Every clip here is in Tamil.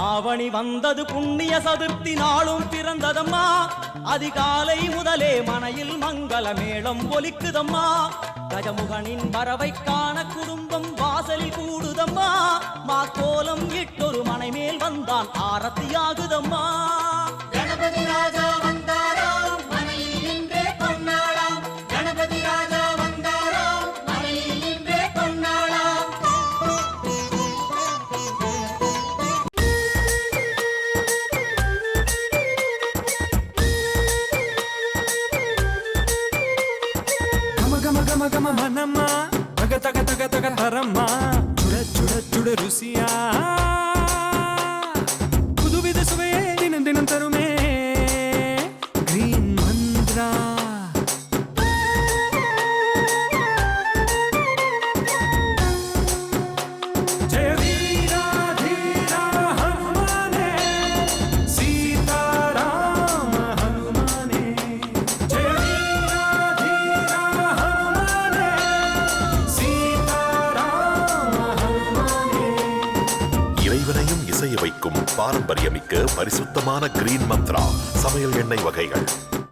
ஆவணி வந்தது புண்ணிய சதுர்த்தி நாளும் பிறந்ததம்மா, அதிகாலை முதலே மனையில் மங்கள மேளம் ஒலிக்குதம்மா. கஜமுகனின் வரவை காண குடும்பம் வாசலில் கூடுதம்மா, மாக்கோலம் இட்டொரு மனை மேல் வந்தான் ஆரத்தியாகுதம்மா. கணபதி ராஜா வந்தாராம் மனையில் நின்றே கொண்டாடாம், கணபதி ராஜா வந்தாராம் மனையில் நின்றே கொண்டாடாம். గమ గమ గమ గమ మనమ్మా తగ తగ తగ తగ తరమ్మా சுட சுட சுட ருசியா புதுவித சுவையே தினம் தினம் தருமே கிரீன் மந்த்ரா. ஜெய வீரா தீரா ஹனுமானே சீதாராம ஹனுமானே. ஜெய வீரா தீரா ஹனுமானே சீதாராம ஹனுமானே. இறைவனையும் இசைய வைக்கும் பாரம்பரியமிக்க பரிசுத்தமான கிரீன் மந்த்ரா சமையல் எண்ணெய் வகைகள்.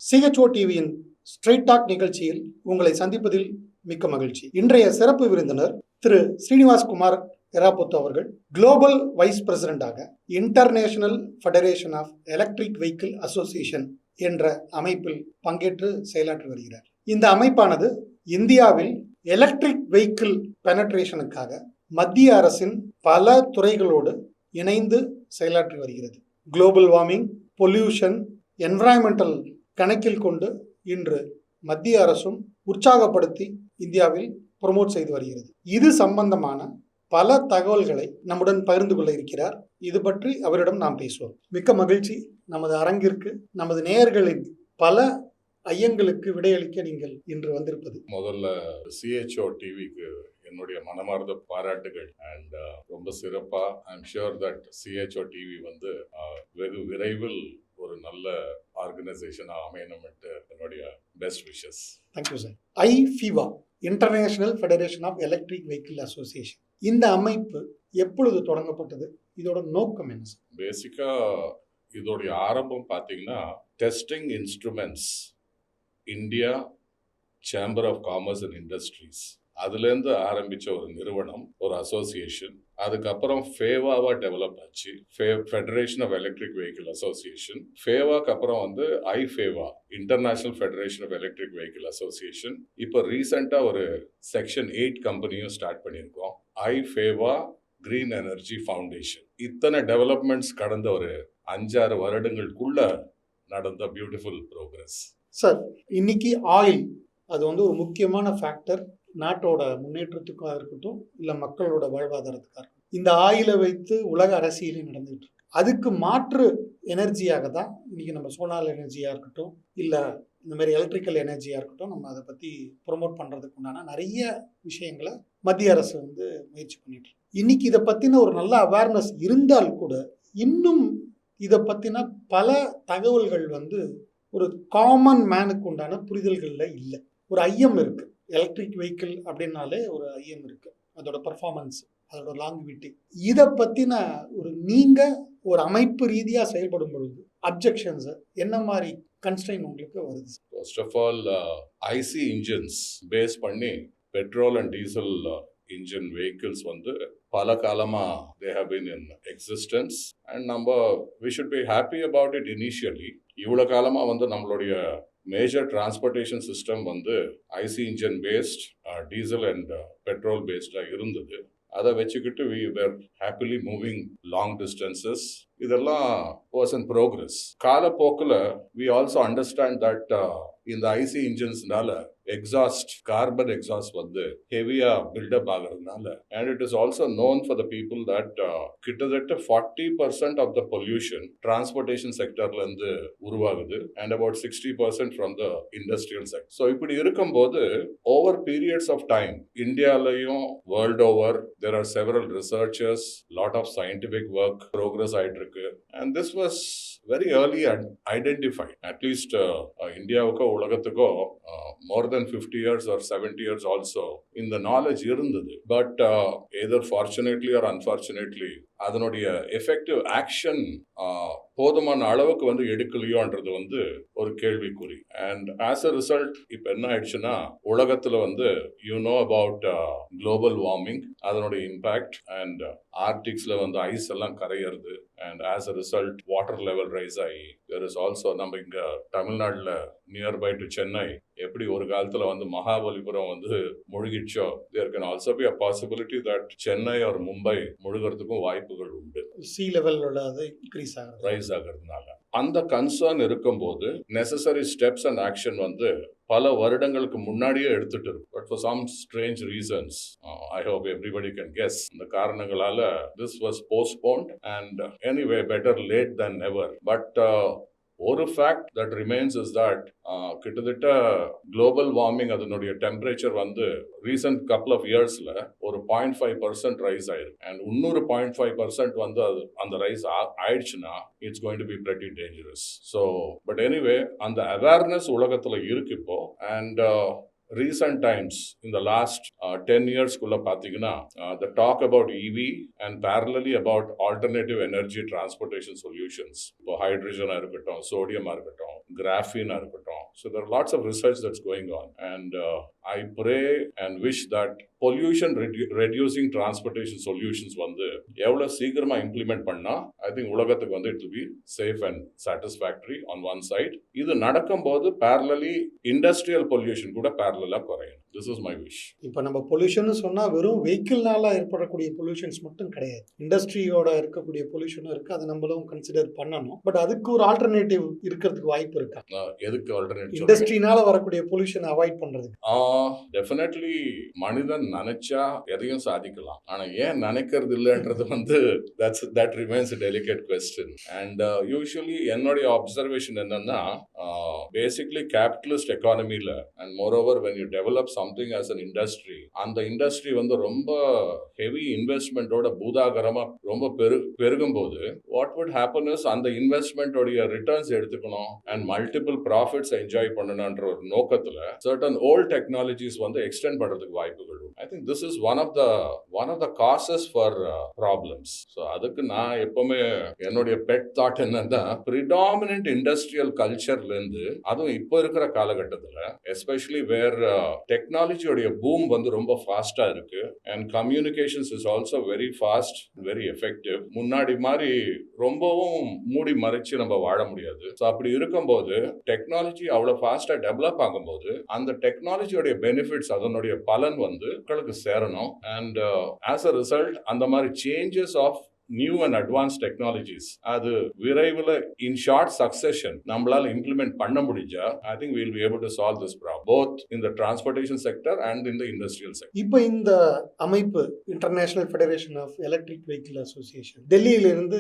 CHO டிவியின் ஸ்ட்ரெயிட் டாக் நிகழ்ச்சியில் உங்களை சந்திப்பதில் மிக்க மகிழ்ச்சி. இன்றைய சிறப்பு விருந்தினர் திரு ஸ்ரீனிவாஸ் குமார் எர்ராபொத்து அவர்கள் குளோபல் வைஸ் பிரசிடென்டாக international federation of electric vehicle association என்ற அமைப்பில் பங்கேற்று செயலாற்றி வருகிறார். இந்த அமைப்பானது இந்தியாவில் எலக்ட்ரிக் வெஹிக்கிள் பெனட்ரேஷனுக்காக மத்திய அரசின் பல துறைகளோடு இணைந்து செயலாற்றி வருகிறது. குளோபல் வார்மிங், பொல்யூஷன், என்விரான்மெண்டல் கணக்கில் கொண்டு இன்று மத்திய அரசும் உற்சாகப்படுத்தி இந்தியாவில் ப்ரொமோட் செய்து வருகிறது. இது சம்பந்தமான பல தகவல்களை நம்முடன் பகிர்ந்து கொள்ள இருக்கிறார். இது பற்றி அவரிடம் நாம் பேசுவோம். மிக்க மகிழ்ச்சி. நமது அரங்கிற்கு நமது நேயர்களின் பல ஐயங்களுக்கு விடையளிக்க நீங்கள் இன்று வந்திருப்பது. முதல்ல CHO டிவிக்கு என்னுடைய மனமார்ந்த பாராட்டுகள். அண்ட் ரொம்ப சிறப்பா I'm sure that CHO TV வந்து வெகு விரைவில் ஒரு நல்ல ஆர்கனைசேஷனா அமையணும்ட்டு என்னுடைய best wishes. Thank you sir. IFEVA international federation of electric vehicle association, இந்த அமைப்பு எப்பொழுது தொடங்கப்பட்டது? இதோட நோக்கம் என்ன சார்? பேசிக்கா இதோடைய ஆரம்பம் பார்த்தீங்கன்னா testing instruments India chamber of commerce and industries அதுலேருந்து ஆரம்பித்த ஒரு நிறுவனம், ஒரு அசோசியேஷன். அதுக்கப்புறம் ஃபேவாவா டெவலப் ஆச்சு, federation of electric vehicle association. ஃபேவாக்கு அப்புறம் வந்து IFEVA, international federation of electric vehicle association. இப்போ ரீசெண்டாக ஒரு செக்ஷன் 8 கம்பெனியும் ஸ்டார்ட் பண்ணியிருக்கோம், ஐஃபேவா கிரீன் எனர்ஜி ஃபவுண்டேஷன். இத்தனை டெவலப்மெண்ட்ஸ் கடந்த ஒரு 5-6 வருடங்களுக்குள்ள நடந்த பியூட்டிஃபுல் ப்ரோக்ரஸ். சார், இன்னைக்கு ஆயில் அது வந்து ஒரு முக்கியமான ஃபேக்டர், நாட்டோட முன்னேற்றத்துக்காக இருக்கட்டும் இல்லை மக்களோட வாழ்வாதாரத்துக்காக இருக்கட்டும். இந்த ஆயிலை வைத்து உலக அரசியலே நடந்துகிட்டு இருக்கு. அதுக்கு மாற்று எனர்ஜியாக தான் இன்னைக்கு நம்ம சோலார் எனர்ஜியாக இருக்கட்டும் இல்லை இந்த மாதிரி எலக்ட்ரிக்கல் எனர்ஜியாக இருக்கட்டும், நம்ம அதை பற்றி ப்ரொமோட் பண்ணுறதுக்கு உண்டான நிறைய விஷயங்களை மத்திய அரசு வந்து முயற்சி பண்ணிட்டு இருக்கு. இன்னைக்கு இதை பற்றின ஒரு நல்ல அவேர்னஸ் இருந்தால் கூட இன்னும் இதை பற்றின பல தகவல்கள் வந்து ஒரு காமன் மேனுக்கு உண்டான புரிதல்களில் இல்லை. ஒரு ஐயம் இருக்குது. எலக்ட்ரிக் வெஹிக்கிள் அப்படின்னாலே ஒரு ஐயம் இருக்குது, அதோட பர்ஃபார்மன்ஸ், அதோட லாங்குவிட்டி. இதை பற்றின ஒரு நீங்கள் ஒரு அமைப்பு ரீதியாக செயல்படும் பொழுது அப்ஜெக்ஷன்ஸ் என்ன மாதிரி கன்ஸ்ட்ரெயின் உங்களுக்கு வருது? First of all IC engines base பண்ணி petrol and diesel engine vehicles வந்து பல காலமாக they have been in existence. And we should be happy about it. Initially இவ்வளோ காலமாக வந்து நம்மளுடைய மேஜர் டிரான்ஸ்போர்ட்டேஷன் சிஸ்டம் வந்து IC engine based, diesel and petrol பேஸ்டாக இருந்தது. அதை வச்சுக்கிட்டு we were happily moving long distances. இதெல்லாம் was in progress. காலப்போக்கில் we also understand that இந்த ஐசி இன்ஜின்ஸ்னால எக்ஸாஸ்ட், கார்பன் எக்ஸாஸ்ட் வந்து ஹெவியா பில்டப் ஆகிறதுனால, and it is also known for the people that கிட்டத்தட்ட 40% ஆஃப் த பொல்யூஷன் டிரான்ஸ்போர்ட்டேஷன் செக்டர்ல இருந்து உருவாகுது and about 60% from the industrial sector. So இப்படி இருக்கும்போது ஓவர் பீரியட்ஸ் ஆஃப் டைம் இந்தியாலையும் world over there are several researchers, lot of scientific work progress ஆயிட்டு இருக்கு. And this was very early identified. At least இந்தியாவுக்கு உலகத்துக்கோ more than 50 years or 70 years also இந்த நாலேஜ் இருந்தது. But either fortunately or unfortunately அதனுடைய எஃபெக்டிவ் ஆக்ஷன் போதுமான அளவுக்கு வந்து எடுக்கலையோன்றது வந்து ஒரு கேள்விக்குறி. அண்ட் ஆஸ் அ ரிசல்ட் இப்போ என்ன ஆயிடுச்சுன்னா, உலகத்துல வந்து அபவுட் குளோபல் வார்மிங், அதனுடைய இம்பாக்ட், அண்ட் ஆர்டிக்ஸ்ல வந்து ஐஸ் எல்லாம் கரையிறது, and as a result water level rise ஆகி there is also நம்ம இங்க தமிழ்நாடுல நியர்பை டு சென்னை எப்படி ஒரு காலத்துல வந்து மகாபலிபுரம் வந்து முழுகிடுச்சோ, there can also be a possibility that Chennai or Mumbai முழுகிறதுக்கும் வாய்ப்புகள் உண்டு. சி லெவலோட இன்க்ரீஸ் ஆகுது, ரைஸ் ஆகிறதுனால. அந்த கன்சர்ன் இருக்கும்போது நெசசரி ஸ்டெப்ஸ் அண்ட் ஆக்ஷன் வந்து பல வருடங்களுக்கு முன்னாடியே எடுத்துட்டு இருக்கு. But for some strange reasons, I hope everybody can guess, இந்த காரணங்களால this was postponed. And anyway better late than never. But ஒரு fact that remains is that கிட்டத்தட்ட குளோபல் வார்மிங் அதனுடைய டெம்பரேச்சர் வந்து ரீசன்ட் கப்புள் ஆஃப் இயர்ஸ்ல ஒரு 0.5% ரைஸ் ஆயிருக்கு. அண்ட் இன்னொரு 0.5% வந்து அது அந்த ரைஸ் ஆயிடுச்சுன்னா it's going to be pretty dangerous. So but anyway அந்த அவேர்னஸ் உலகத்துல இருக்கு இப்போ. And recent times in the last 10 years kulla pathina the talk about EV and parallelly about alternative energy transportation solutions, இப்போ hydrogen irukattum, sodium irukattum, graphene irukattum. So there are lots of research that's going on, and I pray and wish that pollution reducing transportation solutions வந்து எவ்வளவு சீக்கிரமா இம்ப்ளிமெண்ட் பண்ணா I think உலகத்துக்கு வந்து it will be safe and satisfactory on one side. இது நடக்கும்போது parallelly industrial pollution கூட parallel-ஆ குறையும். This is my wish. இப்போ நம்ம பொல்யூஷன் சொன்னா வெறும் வெஹிக்கிள்னால ஏற்படக்கூடிய பொல்யூஷன்ஸ் மட்டும் கிடையாது, இண்டஸ்ட்ரியோட இருக்கக்கூடிய பொல்யூஷனும் இருக்கு, அதை நம்மளும் கன்சிடர் பண்ணணும். பட் அதுக்கு ஒரு ஆல்டர்னேட்டிவ் இருக்கிறதுக்கு வாய்ப்பு இருக்கா? எதுக்கு ஆல்டர்னேட்டிவ்? இண்டஸ்ட்ரினால வரக்கூடிய பொல்யூஷன் அவாய்ட் பண்றதுக்கு. டெஃபினெட்லி மனிதன் நினைச்சா எதையும் சாதிக்கலாம். ஆனா ஏன் நினைக்கிறது இல்லைன்றது வந்து that remains a delicate question. And usually என்னுடைய அப்சர்வேஷன் என்னன்னா, basically capitalist economy-ல and moreover when you develop something as an industry, அந்த இண்டஸ்ட்ரி வந்து ரொம்ப ஹெவி இன்வெஸ்ட்மெண்டோட பூதாகரமா ரொம்ப பெருகும்போது what would happen is அந்த இன்வெஸ்ட்மெண்டோடைய ரிட்டர்ன்ஸ் எடுத்துக்கணும் and multiple profits என்ஜாய் பண்ணணும்ன்ற ஒரு நோக்கத்துல certain old technologies வந்து எக்ஸ்டெண்ட் பண்றதுக்கு வாய்ப்புகள். I think this is one of the causes for problems. So அதுக்கு நான் எப்பவுமே என்னுடைய பெட் தாட் என்னன்னா, predominant industrial cultureல இருந்து அதுவும் இப்போ இருக்கிற காலகட்டத்துல எஸ்பெஷலி வேர் டெக்னாலஜியோடைய பூம் வந்து ரொம்ப ஃபாஸ்டா இருக்கு and communications is also very fast, very effective. முன்னாடி மாதிரி ரொம்பவும் மூடி மறைச்சு நம்ம வாழ முடியாது. ஸோ அப்படி இருக்கும்போது டெக்னாலஜி அவ்வளவு ஃபாஸ்டா டெவலப் ஆகும்போது அந்த டெக்னாலஜியோடைய பெனிஃபிட்ஸ், அதனுடைய பலன் வந்து மக்களுக்கு சேரணும். அண்ட் ஆஸ் அ ரிசல்ட் அந்த மாதிரி changes of new and advance technologies அது விரைவில் இன் ஷார்ட் சக்சஷன் நம்மளால இம்ப்ளிமெண்ட் பண்ண முடிஞ்சா I think we will be able to solve this problem both in the transportation sector and in the industrial sector. இப்போ இந்த அமைப்பு international federation of electric vehicle association டெல்லியிலிருந்து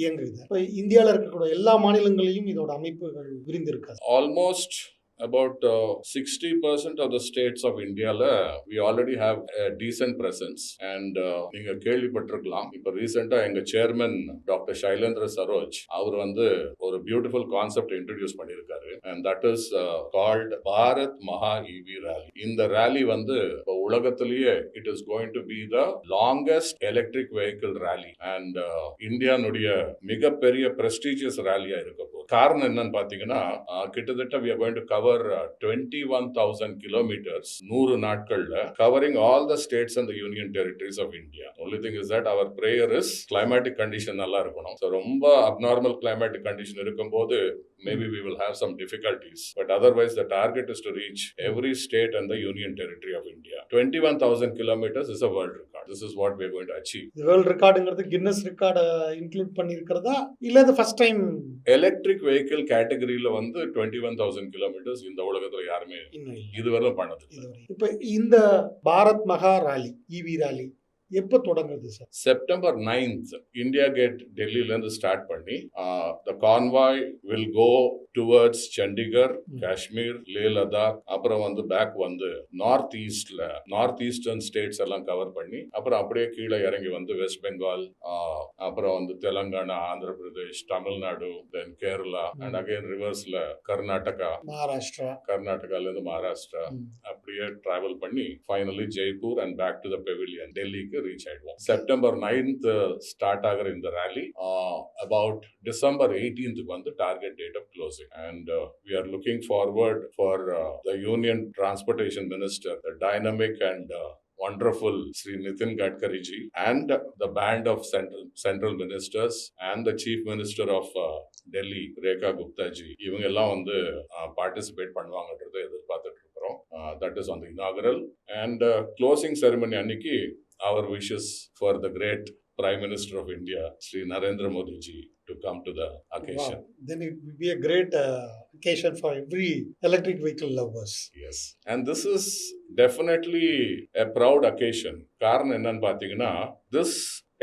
இயங்குது. இப்போ இந்தியாவில் இருக்கக்கூடிய எல்லா மாநிலங்களிலும் இதோட அமைப்புகள் விரிந்திருக்காது. Almost about 60% of the states of India we already have a decent presence. And நீங்க கேள்விப்பட்டிருக்கலாம், இப்போ ரீசெண்டா எங்க சேர்மன் டாக்டர் ஷைலேந்திர சரோஜ் அவர் வந்து ஒரு பியூட்டிஃபுல் கான்செப்ட் இன்ட்ரோடியூஸ் பண்ணியிருக்காரு, and that is called Bharat Maha EV rally. இந்த ரேலி வந்து இப்போ உலகத்திலேயே it is going to be the longest electric vehicle rally and இந்தியானுடைய மிகப்பெரிய prestigious ரேலியா இருக்க போகுது. காரணம் என்னன்னு பாத்தீங்கன்னா, கிட்டத்தட்ட we are going to cover 21,000 kilometers 100 நாட்கள்ல, covering all the states and the union territories of India. Only thing is that our prayer is climatic condition நல்லா இருக்கணும். So ரொம்ப abnormal climatic condition இருக்கும்போது maybe we will have some difficulties, but otherwise the target is to reach every state and the union territory of India. 21,000 kilometers is a world record. This is what we are going to achieve. The world recordங்கிறது கின்னஸ் ரெக்கார்ட் இன்க்ளூட் பண்ணிருக்கிறதா இல்ல இது ஃபர்ஸ்ட் டைம்? எலக்ட்ரிக் வெஹிக்கிள் கேட்டகரியில வந்து 21,000 கிலோமீட்டர்ஸ் இந்த உலகத்துல யாருமே இதுவரை பண்ணது. இப்ப இந்த பாரத் மகா ராலி, EV ராலி, எப்போ தொடங்குது sir? September 9th, India Gate, Delhi இருந்து ஸ்டார்ட் பண்ணி the convoy will go towards Chandigarh, Kashmir, Leh Ladakh, அப்புறம் வந்து பேக் வந்து நார்த் ஈஸ்டர்ன் ஸ்டேட்ஸ் எல்லாம் கவர் பண்ணி அப்புறம் அப்படியே கீழே இறங்கி வந்து வெஸ்ட் பெங்கால், அப்புறம் வந்து தெலுங்கானா, ஆந்திர பிரதேஷ், தமிழ்நாடு, தென் கேரளா அண்ட் அகைன் ரிவர்ஸ்ல கர்நாடகால இருந்து மகாராஷ்டிரா அப்படியே டிராவல் பண்ணி finally Jaipur and back to the pavilion டெல்லிக்கு ரீச் ஆயிடுவோம். September 9th ஸ்டார்ட் ஆகிற இந்த ரேலி about December 18th வந்து target date of closing and we are looking forward for the Union Transportation Minister, the dynamic and wonderful Sri Nitin Gadkari ji and the band of central ministers and the chief minister of Delhi, Rekha Gupta ji, இவங்க எல்லாம் வந்து பார்ட்டிசிபேட் பண்ணுவாங்கன்றதை எதிர்பார்த்துட்டு இருக்கிறோம். That is on the inaugural and closing ceremony அன்னைக்கு our wishes for the great Prime Minister of India, Sri Narendra Modi ji, to come to the occasion. Wow. Then it will be a great occasion for every electric vehicle lovers. Yes. And this is definitely a proud occasion. காரணம் என்னன்னு பார்த்தீங்கன்னா, this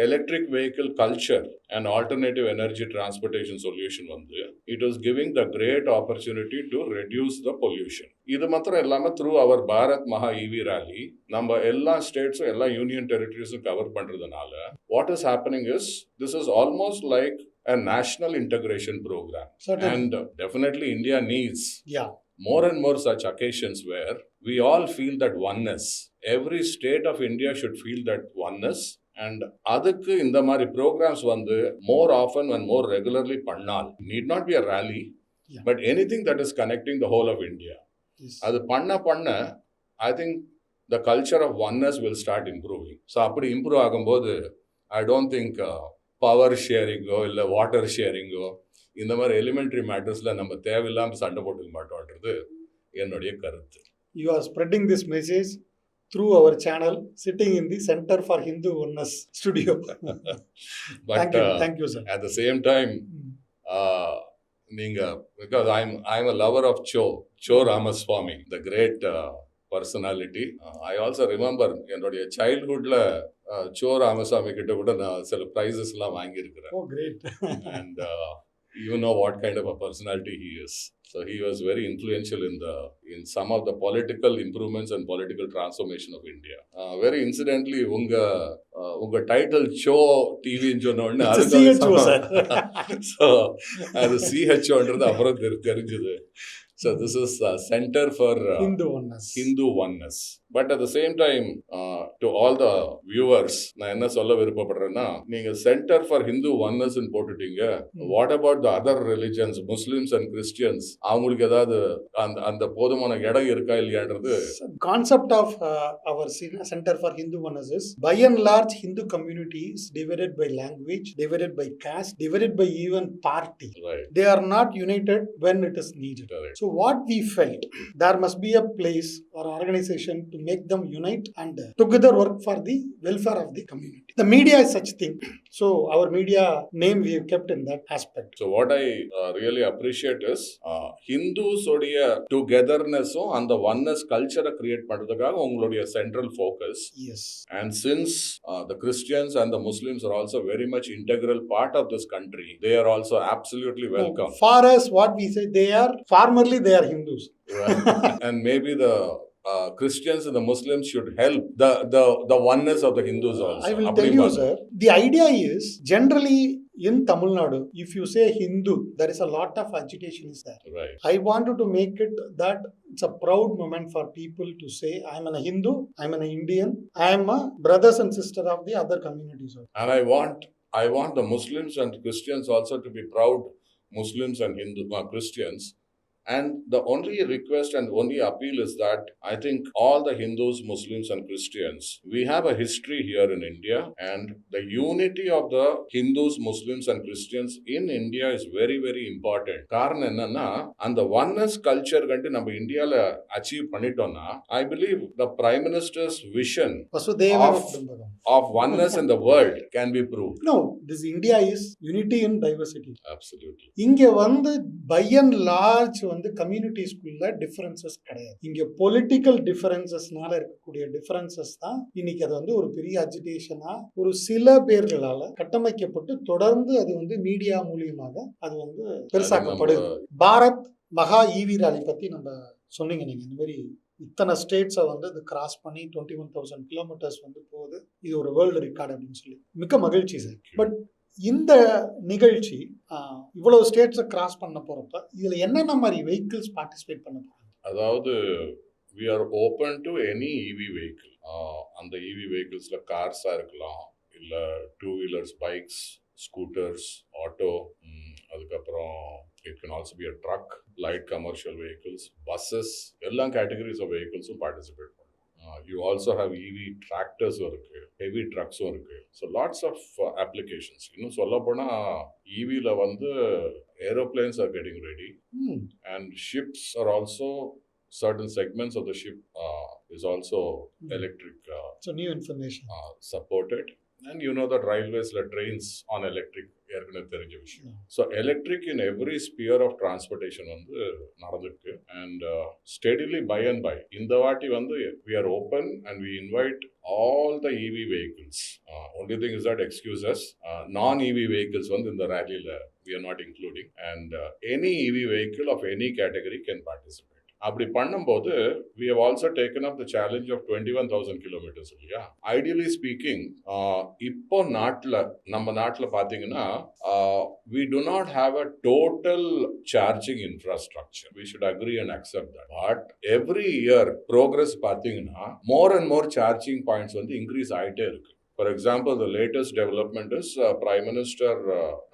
electric vehicle culture and alternative energy transportation solution வந்து it is giving the great opportunity to reduce the pollution. இது மாத்திரம் இல்லாம through our Bharat Maha EV rally நம்ம எல்லா ஸ்டேட்ஸும் எல்லா யூனியன் டெரிட்டரிஸும் கவர் பண்றதுனால what is happening is this is almost like a national integration program. Certainly. And definitely India needs more and more such occasions where we all feel that oneness. Every state of India should feel that oneness. And அதுக்கு இந்த மாதிரி ப்ரோக்ராம்ஸ் வந்து more often and more regularly பண்ணால், need not be a rally, but anything that is connecting the whole of India. அது பண்ண I think the culture of oneness will start improving. So அப்படி இம்ப்ரூவ் ஆகும்போது I don't think பவர் ஷேரிங்கோ இல்லை வாட்டர் ஷேரிங்கோ இந்த மாதிரி எலிமெண்ட்ரி மேட்டர்ஸ்ல நம்ம தேவையில்லாமல் சண்டை போட்டுக்க மாட்டோன்றது என்னுடைய கருத்து. You are spreading this message through our channel, sitting in the Center for Hindu Oneness studio. But thank you, sir. At the same time, because I'm a lover of Cho Ramaswamy, the great personality. I also remember என்னுடைய childhoodல Cho Ramaswamy கிட்ட கூட நான் சில prizes எல்லாம் வாங்கியிருக்கிறேன். Oh, great. And you know what kind of a personality he is. So he was very influential in some of the political improvements and political transformation of India. Very incidentally, unga title show TV சொன்ன உடனே so அது CHO ன்றது அப்புறம் தெரிஞ்சது. So this is Center for Hindu Oneness. But at the same time, to all the viewers, நான் என்ன சொல்ல விருப்பப்படுறேன்னா, நீங்க Center for Hindu Oneness ன்னு போட்டுட்டீங்க. What about the other religions, Muslims and Christians? அவங்களுக்கு ஏதாவது அந்த போதுமான இடம் இருக்கா இல்லையான்றது. Concept of our Center for Hindu Oneness is, by and large, Hindu community is divided by language, divided by caste, divided by even party. Right. They are not united when it is needed. Right. So what we felt, there must be a place or organization to make them unite and together work for the welfare of the community. The media is such thing. So our media name we have kept in that aspect. So what I really appreciate is Hindus உடைய togetherness-உம் அந்த oneness culture create பண்றதுக்காக உங்களுடைய central focus. Yes. And since the Christians and the Muslims are also very much integral part of this country, they are also absolutely welcome. For us, what we say, formerly they are Hindus. Right. And maybe the Christians and the Muslims should help the oneness of the Hindus also. I will tell you, sir. The idea is, generally in Tamil Nadu, if you say Hindu, there is a lot of agitation is there. Right. I wanted to make it that it's a proud moment for people to say, I'm a Hindu, I'm an Indian, I'm a brothers and sister of the other communities. And I want the Muslims and Christians also to be proud Muslims and Christians. And the only request and only appeal is that I think all the Hindus, Muslims and Christians, we have a history here in India, and the unity of the Hindus, Muslims and Christians in India is very, very important. காரணம் என்னன்னா, அந்த oneness culture கண்டு நம்ம இந்தியால achieve பண்ணிட்டோம்னா, I believe the Prime Minister's vision of oneness in the world can be proved. No, this India is unity in diversity. Absolutely. இங்க வந்து by and large வந்து கம்யூனிட்டிஸ்குள்ள டிஃபரன்சஸ் கிடையாது. இங்க பொலிட்டிக்கல் டிஃபரன்சஸ்னால இருக்கக்கூடிய டிஃபரன்சஸ் தான் இன்னைக்கு அது வந்து ஒரு பெரிய அஜிடேஷனா ஒரு சில பேர்களால கட்டமைக்கப்பட்டு தொடர்ந்து அது வந்து மீடியா மூலியமாக அது வந்து பெருசாக்கப்படுது. பாரத் மகா ஈவி ராலி பத்தி நம்ம சொன்னீங்க நீங்க, இந்த மாதிரி இத்தனை ஸ்டேட்ஸை வந்து இது கிராஸ் பண்ணி 21,000 கிலோமீட்டர்ஸ் வந்து போகுது, இது ஒரு வேர்ல்டு ரெக்கார்டு அப்படின்னு சொல்லி மிக்க மகிழ்ச்சி சார். பட் இந்த நிகழ்ச்சி இவ்வளவு ஸ்டேட்ஸை கிராஸ் பண்ண போறப்ப இதுல என்னென்ன மாதிரி வெஹிக்கிள்ஸ் பார்ட்டிசிபேட் பண்ண போறாங்க? அதாவது we are open to any EV vehicle. அந்த EV vehiclesல கார்ஸா இருக்கலாம், இல்ல 2 wheelers, bikes, scooters, auto, அதுக்கப்புறம் it can also be a truck, light commercial vehicles, buses, எல்லா categories of vehicles participate பண்ணலாம். You also have EV tractors இருக்கு, heavy trucks இருக்கு. So lots of applications. இன்னும் சொல்ல போனா EVல வந்து aeroplanes are getting ready, and ships are also, certain segments of the ship is also electric. So new information supported. And you know that railways, trains on electric ஏற்கனவே தெரிஞ்ச விஷயம். So electric in every sphere of transportation வந்து நடந்திருக்கு. And steadily by and by இந்த வாட்டி வந்து we are open and we invite all the EV vehicles. Only thing is that excuses non-EV vehicles வந்து இந்த ரேலியில் we are not including, and any EV vehicle of any category can participate. அப்படி பண்ணும்போது we have also taken up the challenge of 21,000 kilometers இல்லையா. ஐடியலி ஸ்பீக்கிங் இப்போ நம்ம நாட்டில் பார்த்தீங்கன்னா we do not have a total charging infrastructure. We should agree and accept that. But every year progress பார்த்தீங்கன்னா more and more charging points வந்து increase ஆகிட்டே இருக்கு. For example, the latest development is Prime Minister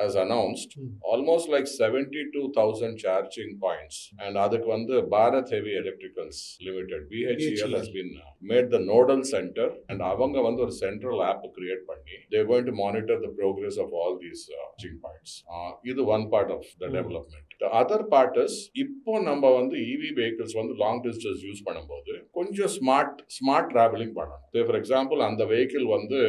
has announced almost like 72,000 charging points. And adukku vandu Bharat Heavy Electricals Limited, BHEL, has been made the nodal center, and avanga vandu or central app create panni they are going to monitor the progress of all these charging points. Idu one part of the development. The other part is இப்போ நம்ம வந்து EV vehicles வந்து long distance யூஸ் பண்ணும்போது கொஞ்சம் ஸ்மார்ட் டிராவலிங் பண்ணணும். For example, அந்த vehicle வந்து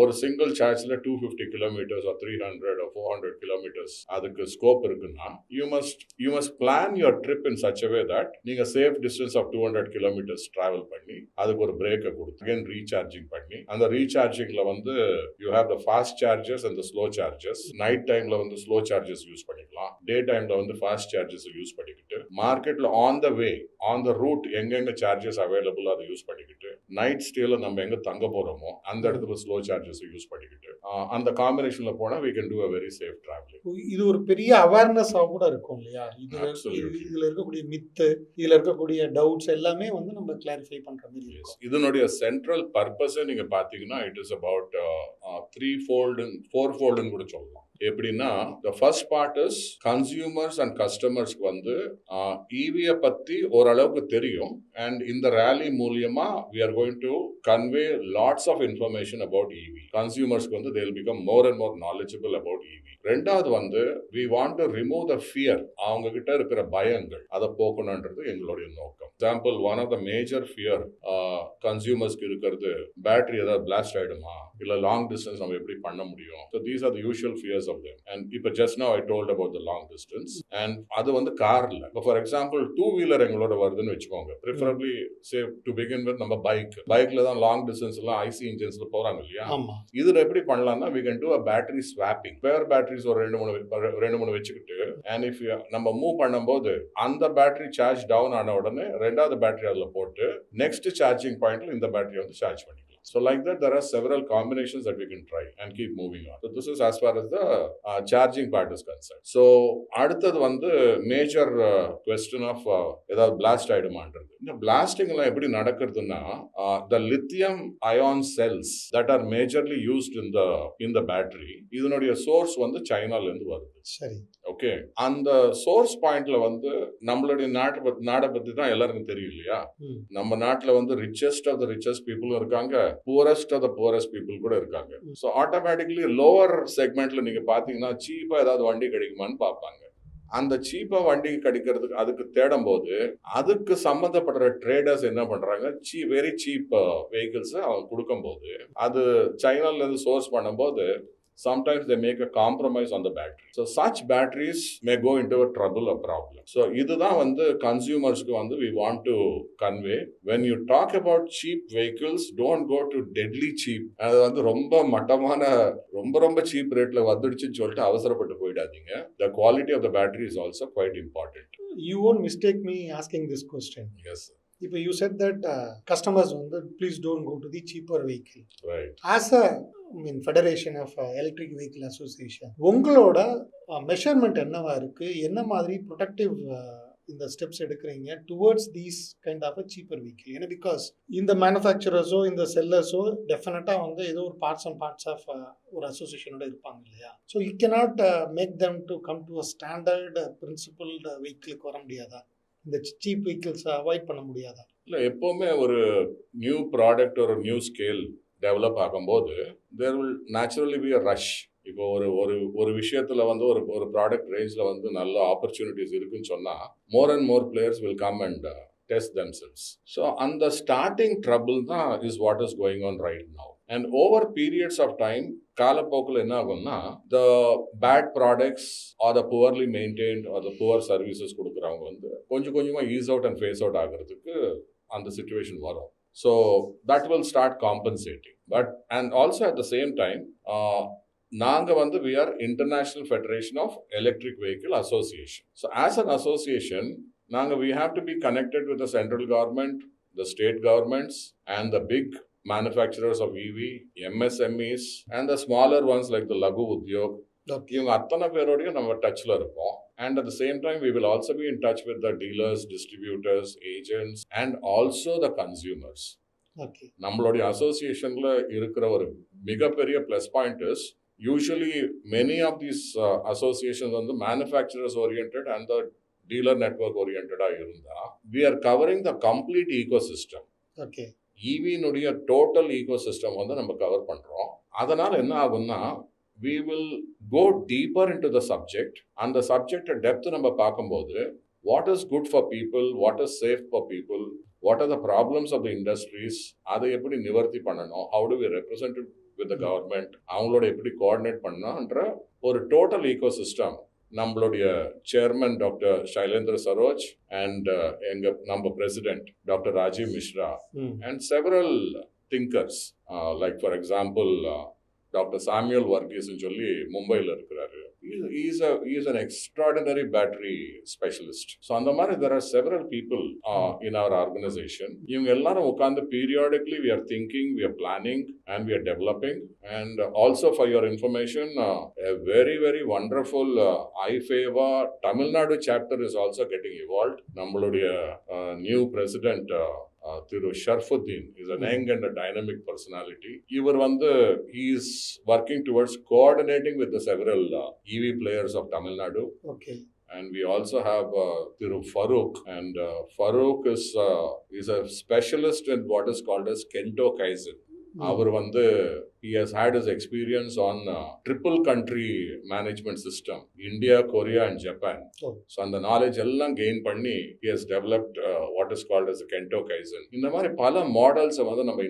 ஒரு சிங்கிள் சார்ஜ்ல 250 கிலோமீட்டர்ஸ் or 300 or 400 கிலோமீட்டர்ஸ் அதுக்கு ஸ்கோப் இருக்குன்னா you must plan your trip in such a way that நீங்க safe distance of 200 kilometres travel பண்ணி அதுக்கு ஒரு பிரேக்கை கொடுத்து again ரீசார்ஜிங் பண்ணி அந்த ரீசார்ஜிங்ல வந்து you have the fast chargers and the slow chargers. Night டைம்ல வந்து ஸ்லோ சார்ஜஸ் யூஸ் பண்ணிக்கலாம், டே டைம்ல வந்து ஃபாஸ்ட் சார்ஜஸ் யூஸ் பண்ணிக்கிட்டு மார்க்கெட்ல on the way on the route எங்கெங்க சார்ஜஸ் அவைலபிள் அதை யூஸ் பண்ணிக்கிட்டு நைட் ஸ்டேல நம்ம எங்க தங்க போறோமோ அந்த இடத்துல ஸ்லோ சார்ஜஸ் யூஸ் பண்ணிக்கிட்டு அந்த காம்பினேஷன்ல போனா we can do a very safe traveling. இது ஒரு பெரிய அவேர்னஸ் கூட இருக்கும் இல்லையா. இதுல இருக்கக்கூடிய மித்து, இதுல இருக்கக்கூடிய டவுட்ஸ் எல்லாமே வந்து நம்ம கிளாரிஃபை பண்ற மாதிரி இருக்கும். இதனுடைய சென்ட்ரல் பர்பஸ் நீங்க பாத்தீங்கன்னா it is about 3-fold 4-fold கூட சொல்லலாம். எப்படின்னா the first part is consumers and customers வந்து EV பத்தி ஓரளவுக்கு தெரியும், and இந்த ரேலி மூலியமா we are going to convey lots of information about EV. Consumers வந்து they will become more and more knowledgeable about EV. ரெண்டாவது வந்து we want to remove the fear, அவங்க கிட்ட இருக்கிற பயங்கள் அதை போக்கணும்ன்றது எங்களுடைய நோக்கம். Example, one of the major fear கன்சியூமர்ஸ்க்கு இருக்கிறது பேட்டரி ஏதாவது பிளாஸ்ட் ஆயிடுமா, இல்ல லாங் டிஸ்டன்ஸ் நம்ம எப்படி பண்ண முடியும். So these are the usual fears of them. And இப்போ just now I told about the long distance, and அது வந்து கார்ல இப்போ ஃபார் எக்ஸாம்பிள் 2-wheeler எங்களோட வருதுன்னு வச்சுக்கோங்க. Preferably say to begin with நம்ம பைக்ல தான் லாங் டிஸ்டன்ஸ் எல்லாம் ஐசி இன்ஜின்ஸ்ல போறாங்க இல்லையா. இதுல எப்படி பண்ணலாம்னா we can do a battery swapping. Spare batteries ஒரு 2-3 வச்சுக்கிட்டு and if நம்ம மூவ் பண்ணும்போது அந்த பேட்டரி சார்ஜ் டவுன் ஆன உடனே ரெண்டாவது பேட்டரி அதுல போட்டு நெக்ஸ்ட் சார்ஜிங் பாயிண்ட்ல இந்த பேட்டரியை வந்து சார்ஜ் பண்ணிக்கலாம். So like that there are several combinations that we can try and keep moving on. So this is as far as the charging part is concerned. So அடுத்தது வந்து மேஜர் question of ஏதாவது பிளாஸ்ட் ஆயிடுமான்றது. இந்த பிளாஸ்டிங் எல்லாம் எப்படி நடக்கிறதுன்னா the lithium ion cells that are majorly used in the battery, இதனுடைய சோர்ஸ் வந்து சைனால இருந்து வருது. சரி, ஓகே. அந்த சோர்ஸ் பாயிண்ட்ல வந்து நம்மளுடைய நாட்டை பத்தி தான் எல்லாருக்கும் தெரியும் இல்லையா. நம்ம நாட்டுல வந்து ரிச்சஸ்ட் ஆஃப் த ரிச்சஸ்ட் பீப்புளும் இருக்காங்க, poorest of the poorest people கூட இருக்காங்க. ஸோ ஆட்டோமேட்டிக்லி லோவர் செக்மெண்ட்ல நீங்க பாத்தீங்கன்னா சீப்பா ஏதாவது வண்டி கிடைக்குமான்னு பார்ப்பாங்க. அந்த சீப்பா வண்டி கிடைக்கிறதுக்கு அதுக்கு தேடும் போது அதுக்கு சம்பந்தப்படுற ட்ரேடர்ஸ் என்ன பண்றாங்க, வெரி சீப் வெஹிக்கிள்ஸ் அவங்க கொடுக்கும் போது அது சைனால இருந்து சோர்ஸ் பண்ணும்போது sometimes they make a compromise on the battery. So such batteries may go into a trouble or problem. So இதுதான் வந்து கன்சியூமர்ஸ்க்கு வந்து we want to convey. When you talk about cheap vehicles, don't go to deadly cheap. அது வந்து ரொம்ப மட்டமான ரொம்ப cheap ரேட்ல வந்துடுச்சுன்னு சொல்லிட்டு அவசரப்பட்டு போயிடாதீங்க. The quality of the battery is also quite important. You won't mistake me asking this question. Yes, sir. இப்போ you said that customers வந்து please don't go to the cheaper vehicle. Right. As a Federation of Electric Vehicle Association, உங்களோட மெஷர்மெண்ட் என்னவா இருக்கு, என்ன மாதிரி ப்ரொடக்டிவ் இந்த ஸ்டெப்ஸ் எடுக்கிறீங்க towards these kind of a cheaper vehicle? ஏன்னா பிகாஸ் இந்த மேனுஃபேக்சரர்ஸோ இந்த செல்லர்ஸோ டெஃபினட்டாக வந்து ஏதோ ஒரு பார்ட்ஸ் ஆஃப் ஒரு அசோசியேஷனோட இருப்பாங்க இல்லையா? So you cannot make them to come to a standard principled வெஹிக்கிளுக்கு வர முடியாதா? இந்த சீப் வெஹிக்கிள்ஸ் அவாய்ட் பண்ண முடியாதா? இல்லை, எப்போவுமே ஒரு நியூ ப்ராடக்ட் ஒரு நியூ ஸ்கேல் டெவலப் ஆகும்போது there will naturally be a rush. இப்போ ஒரு விஷயத்துல வந்து ஒரு ப்ராடக்ட் ரேஞ்சில் வந்து நல்ல ஆப்பர்ச்சுனிட்டிஸ் இருக்குன்னு சொன்னால் more and more players will come and test themselves. So அந்த ஸ்டார்டிங் ட்ரபிள் தான் is what is going on right now. And over periods of time காலப்போக்கில் என்ன ஆகும்னா the bad products or the poorly maintained or the poor services கொடுக்குறவங்க வந்து கொஞ்சம் கொஞ்சமாக ease out and phase out ஆகிறதுக்கு அந்த சிச்சுவேஷன் வரும். So that will start compensating. But and also at the same time, நாங்க வந்து we are International Federation of Electric Vehicle Association. So as an association, நாங்க we have to be connected with the central government, the state governments, and the big manufacturers of EV, MSMEs, and the smaller ones like the Lagu Udyog. இவங்க அத்தனை பேரோடையும் நம்ம டச்சில் இருப்போம். And at the same time, we will also be in touch with the dealers, distributors, agents, and also the consumers. Okay. நம்மளுடைய அசோசியேஷன்ல இருக்கிற ஒரு மிகப்பெரிய plus point is usually many of these associations வந்து manufacturers orient and the dealer network ஓரியன்டாக இருந்தால் we are covering the complete ecosystem. Okay. ஈவினுடைய டோட்டல் ecosystem வந்து நம்ம கவர் பண்ணுறோம். அதனால் என்ன ஆகும்னா we will go deeper into the subject. And the subject depth நம்ம பார்க்கும்போது what is good for people, what is safe for people, what are the problems of the industries, அதை எப்படி நிவர்த்தி பண்ணணும், how do we represent it with the government, அவங்களோட எப்படி கோஆர்டினேட் பண்ணணும்ன்ற ஒரு டோட்டல் ecosystem நம்மளுடைய chairman doctor Shailendra Saroj and நம்ம president doctor Rajiv Mishra and several thinkers like for example doctor Samuel வர்கீஸ்ன்னு சொல்லி மும்பையில் இருக்கிறாரு. He is an extraordinary battery specialist. So அந்த மாதிரி there are several people in our organization. இவங்க எல்லாரும் உட்கார்ந்து periodically we are thinking, we are planning, and we are developing. And also for your information, a very very wonderful Ifeva Tamil Nadu chapter is also getting evolved. நம்மளுடைய new president Thiru Sharfuddin is an young and a dynamic personality. He is working towards coordinating with the several EV players of Tamil Nadu. Okay. And we also have Thiru Farooq, and Farooq is a specialist in what is called as Kento Kaizen. He has had his experience on triple country management system, India, Korea and Japan. Oh. So அந்த knowledge எல்லாம் gain பண்ணி he has developed what is called as the Kento Kaizen. இந்த மாதிரி பல மாடல்ஸை வந்து நம்ம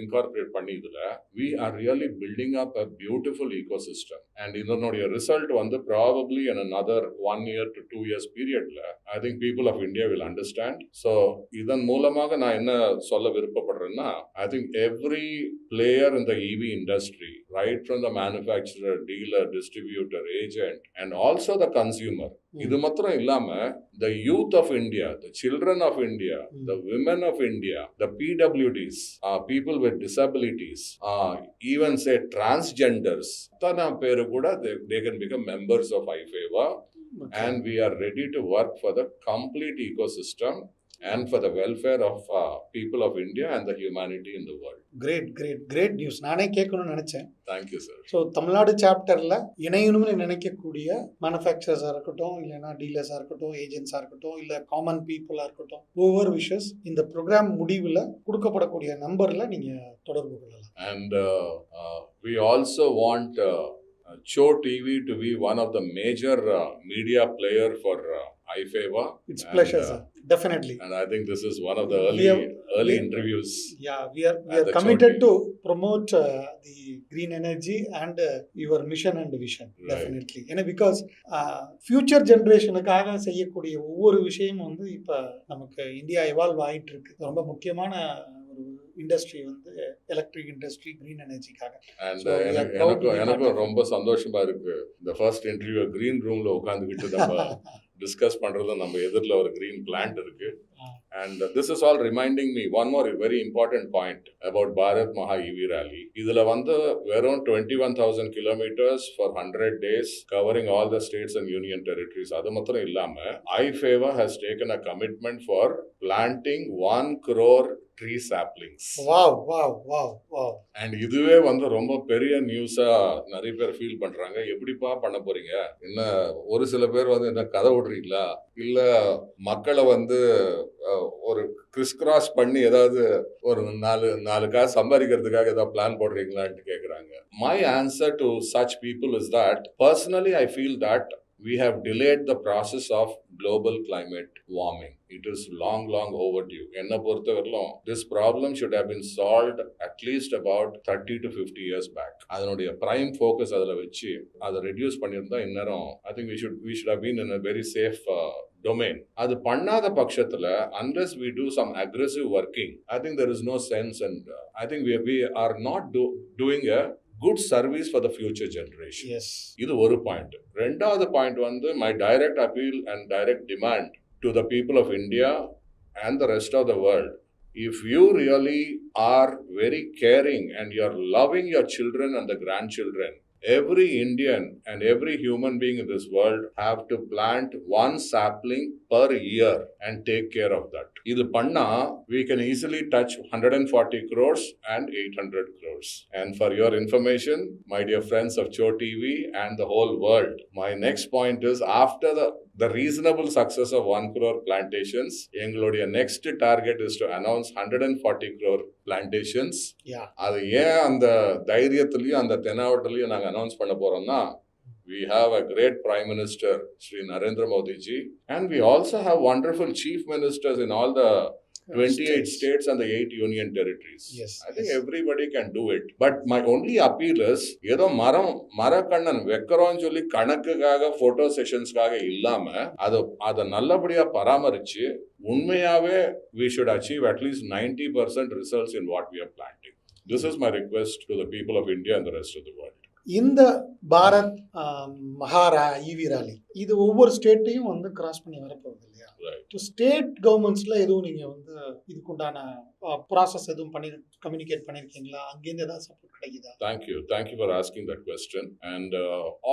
incorporate பண்ணி இதுல we are really building up a beautiful ecosystem. And இதனுடைய result வந்து probably in another 1 year to 2 years periodல I think people of India will understand. So இதன் மூலமாக நான் என்ன சொல்ல விருப்பப்படுறேன்னா I think every player in the EV industry, right from the manufacturer, dealer, distributor, agent, and also the consumer. இது மாத்திரம் இல்லாம the youth of India, the children of India, the women of India, the PWDs, people with disabilities, even say transgenders, அத்தனை பேரு கூட they can become members of Ifeva. Okay. And we are ready to work for the complete ecosystem and for the welfare of people of India and the humanity in the world. Great news. நானே கேட்கணும்னு நினைச்சேன். Thank you, sir. So Tamil Nadu சாப்டர்ல இணையணும்னு நினைக்கக்கூடிய மேனுஃபேக்சரர்ஸாக இருக்கட்டும், இல்லைன்னா டீலர்ஸாக இருக்கட்டும், ஏஜென்ட்ஸாக இருக்கட்டும், இல்லை காமன் பீப்புளாக இருக்கட்டும், ஒவ்வொரு விஷஸ் இந்த ப்ரோக்ராம் முடிவில் கொடுக்கப்படக்கூடிய நம்பரில் நீங்கள் தொடர்பு கொள்ளலாம். And we also want Show TV to be one of the major media player for Ifeva. It's pleasure, And, sir. Definitely. And I think this is one of the early interviews. Yeah, we are the committed Choti. to promote the green energy and your mission and vision. Right. Definitely. ஏன்னா because future generationக்காக செய்யக்கூடிய ஒவ்வொரு விஷயமும் வந்து இப்ப நமக்கு இந்தியா எவால்வ் ஆயிட்டு இருக்கு. ரொம்ப முக்கியமான ஒரு இண்டஸ்ட்ரி வந்து எலக்ட்ரிக் இண்டஸ்ட்ரி கிரீன் எனர்ஜிக்காக. And எனக்கும் ரொம்ப சந்தோஷமா இருக்கு. இந்த ஃபர்ஸ்ட் இன்டர்வியூ கிரீன் ரூம்ல உட்கார்ந்துகிட்டு நம்ம டிஸ்கஸ் பண்றது நம்ம எதிரில் ஒரு கிரீன் பிளான்ட் இருக்கு. And this is all reminding me one more very important point about Bharat Maha EV rally. இதுல வந்து வெறும் 21,000 kilometers for 100 days covering all the states and union territories. அது மாத்திரம் இல்லாம Ifeva has taken a commitment for planting 1 crore tree saplings. Wow, wow, wow, wow. And இதுவே வந்து ரொம்ப பெரிய நியூஸா நிறைய பேர் ஃபீல் பண்றாங்க. எப்படிப்பா பண்ண போறீங்க? என்ன ஒரு சில பேர் வந்து என்ன கதை விடுறீங்களா, இல்ல மக்களை வந்து ஒரு கிறிஸ் பண்ணி ஏதாவது ஒரு நாலு காசு சம்பாதிக்கிறதுக்காக ஏதாவது பிளான் போடுறீங்களான்னு கேட்குறாங்க. My answer to such people is that personally I feel that we have delayed the process of global climate warming. It is long overdue. Enna porthavaralum this problem should have been solved at least about 30 to 50 years back. Adanodiya prime focus adula vechi adha reduce pannirundha innarum I think we should have been in a very safe domain. Adu pannada pakshathula unless we do some aggressive working, I think there is no sense, and I think we are not doing a good service for the future generation. Yes. இது ஒரு பாயிண்ட். ரெண்டாவது பாயிண்ட் வந்து my direct appeal and direct demand to the people of India and the rest of the world. If you really are very caring and you are loving your children and the grandchildren, every Indian and every human being in this world have to plant 1 sapling per year and take care of that. Idu panna we can easily touch 140 crores and 800 crores. And for your information, my dear friends of Cho TV and the whole world, my next point is after the reasonable success of 1 crore plantations, எங்களுடைய next target is to announce 140 crore plantations. Yeah. அது ஏன் அந்த தைரியத்திலையும் அந்த தெனாவட்டிலையும் நாங்கள் அனௌன்ஸ் பண்ண போறோம்னா, we have a great Prime Minister, Sri Narendra Modi ji, and we also have wonderful chief ministers in all the 28 states and the 8 union territories. Yes, I think everybody can do it. But my only appeal is, ஏதோ மரக்கண்ணன் வைக்கிறோம்னு சொல்லி கணக்குக்காக போட்டோ செஷன்ஸ்க்காக இல்லாம அதை நல்லபடியா பராமரிச்சு உண்மையாவே we should achieve at least 90% results in what we are planting. This is my request to the people of India and the rest of the world. இந்த பாரத் மகாரா ஈவி ராலி இது ஒவ்வொரு ஸ்டேட்டையும் வந்து கிராஸ் பண்ணி வரப்போகுது இல்லையா? ஸ்டேட் கவர்மெண்ட்ஸ்ல எதுவும் நீங்க வந்து இதுக்குண்டான ப்ராசஸ் எதுவும் கம்யூனிகேட் பண்ணிருக்கீங்களா? அங்கேருந்து ஏதாவது சப்போர்ட் கிடைக்குதா? Thank you for asking that question. And